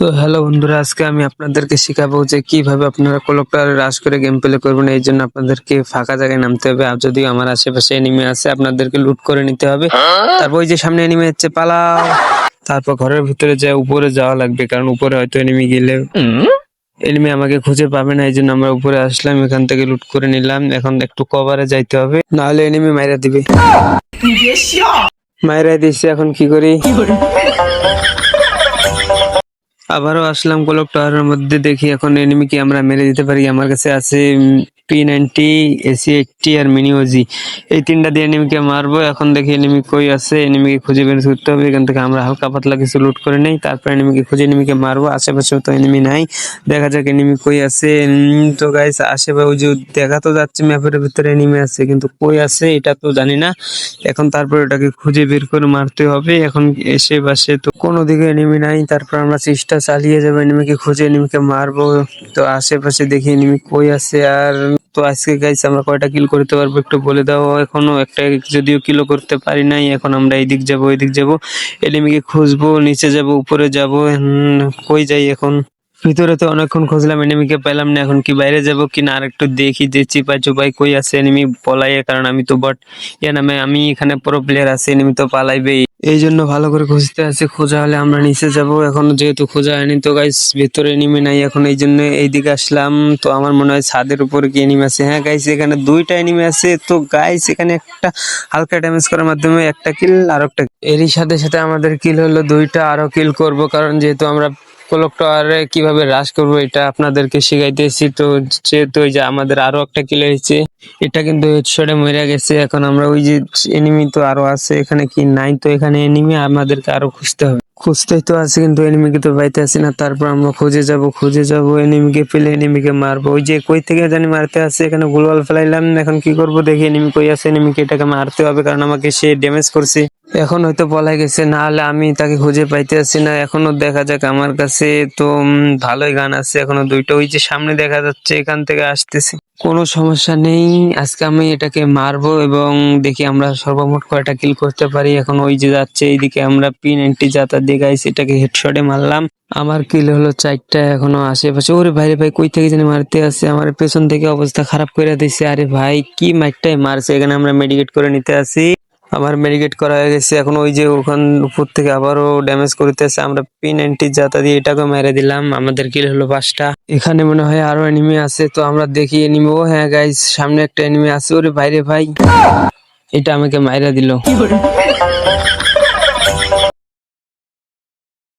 তো হ্যালো বন্ধুরা, আজকে আমি আপনাদেরকে শিখাবো যে কিভাবে আপনারা ক্লকটাওয়ারে রাশ করে গেম প্লে করবেন। এই জন্য আপনাদেরকে ফাঁকা জায়গায় নামতে হবে। আর যদি আমার আশেপাশে এনিমি আছে, আপনাদেরকে লুট করে নিতে হবে। তারপর ওই যে সামনে এনিমি হচ্ছে, পালাও। তারপর ঘরের ভিতরে যায় উপরে যাওয়া লাগবে, কারণ উপরে হয়তো এনিমি গেলে এনিমি আমাকে খুঁজে পাবে না। এই জন্য আমরা উপরে আসলাম, এখান থেকে লুট করে নিলাম। এখন একটু কভারে যাইতে হবে, নাহলে এনিমি মাইরা দিবে। মাইরা দিচ্ছে, এখন কি করি? আবারও আসলাম ক্লক টাওয়ারের মধ্যে, দেখি এখন এনিমিকে আমরা মেরে দিতে পারি। আমার কাছে আছে P90, AC80 আর মিনি ওজি। এই তিনটা দিয়ে এনিমিকে মারবো। এখন দেখি এনিমি কই আছে, এনিমিকে খুঁজে বের করতে হবে। এখান থেকে আমরা হালকা পাতলা কিছু লুট করে নেই, তারপর এনিমিকে খুঁজে এনিমিকে মারবো। আশেপাশেও তো এনিমি নাই, দেখা যাক এনিমি কই আছে। তো গাইস, আশেপাশে ওই যে দেখা তো যাচ্ছে ম্যাপের ভিতরে এনিমি আছে, কিন্তু কই আছে এটা তো জানি না। এখন তারপর এটাকে খুঁজে বের করে মারতে হবে। এখন এসে পাশে তো কোনো দিকে এনিমি নাই, তারপর আমরা চেষ্টা চালিয়ে যাবো এনিমিকে খুঁজে, এনিমিকে মারবো। তো আশেপাশে দেখি এনিমি কই আছে। আর তো আজকে গাইস আমরা কয়টা কিল করতে পারবো একটু বলে দাও। এখনো একটা যদিও কিলও করতে পারি নাই। এখন আমরা এইদিক যাবো, ওইদিক যাবো, এনিমিকে খুঁজবো, নিচে যাবো, উপরে যাবো। কই যাই এখন? ভিতরে তো অনেকক্ষণ খুঁজলাম, এনিমিকে পেলাম না। এখন কি বাইরে যাব কিনা আর একটু দেখি যে চিপাই চুপাই কই আছে এনিমি পলাইয়ে, কারণ আমি তো বট নামে আমি এখানে প্রো প্লেয়ার আছে, এনিমি তো পালাইবেই। এই জন্য ভালো করে খুঁজতে আছে, খোঁজা হলে আমরা নিচে যাব। এখন যেহেতু খোঁজা হয়নি, তো গাইস ভিতরে এনিমি নাই, এখন এই জন্য এইদিকে আসলাম। তো আমার মনে হয় ছাদের উপরে কি এনিমি আছে। হ্যাঁ গাইস, এখানে দুইটা এনিমি আছে। তো গাইস এখানে একটা হালকা ড্যামেজ করার মাধ্যমে একটা কিল, আর একটা এরই সাথে সাথে আমাদের কিল হলো দুইটা। আরো কিল করব, কারণ যেহেতু আমরা ক্লক টাওয়ারে কিভাবে রাশ করবো এটা আপনাদেরকে শিখাইতেছি। তো যেহেতু ওই যে আমাদের আরো একটা কিল হয়েছে, এটা কিন্তু হেডশটে মরে গেছে। এখন আমরা ওই যে এনিমি তো আরো আছে, এখানে কি নাই? তো এখানে এনিমি আমাদেরকে আরো খুঁজতে হবে। খুঁজতেই তো আছে, কিন্তু এনিমিকে তো পাইতে আসি না। তারপর আমরা খুঁজে যাব, এনিমিকে পেলে এনিমিকে মারবো। ওই যে কই থেকে জানি মারতে আসছে, এখানে গোলওয়াল ফেলাইলাম। এখন কি করব, দেখি এনিমি কই আছে। এনিমিকে এটাকে মারতে হবে, কারণ আমাকে সে ড্যামেজ করছে। এখন হয়তো পলাই গেছে, না হলে আমি তাকে খুঁজে পাইতে আসি না। এখনো দেখা যাক, আমার কাছে তো ভালোই গান আছে এখনো দুইটা। ওই যে সামনে দেখা যাচ্ছে, এখান থেকে আসতেছে, কোনো সমস্যা নেই। আজকে আমি এটাকে মারবো এবং দেখি আমরা সর্বমোট কয়টা কিল করতে পারি। এখন ওই যে যাচ্ছে এইদিকে, আমরা P90 জাতা দিয়ে গাইছি, এটাকে হেডশটে মারলাম। আমার কিল হলো 4টা। এখনো আশেপাশে, ওরে ভাই রে ভাই, কই থেকে জানি মারতে আসছে, আমার পেছন থেকে অবস্থা খারাপ করে দিচ্ছে। আরে ভাই, কি মারটাই মারছে। এখানে আমরা মেডিকেট করে নিতে আসি, আমার মেডিকেট করা হয়ে গেছে। এখন ওই যে ওখান উপর থেকে আবারও ড্যামেজ করতেছে, আমরা P90 জাতা দিয়ে এটাকে মেরে দিলাম। আমাদের কিল হলো 5টা। এখানে মনে হয় আরো এনিমি আছে, তো আমরা দেখি এনিমি। ও হ্যাঁ গাইস, সামনে একটা এনিমি আছে। ওরে ভাই রে ভাই, এটা আমাকে মাইরা দিল।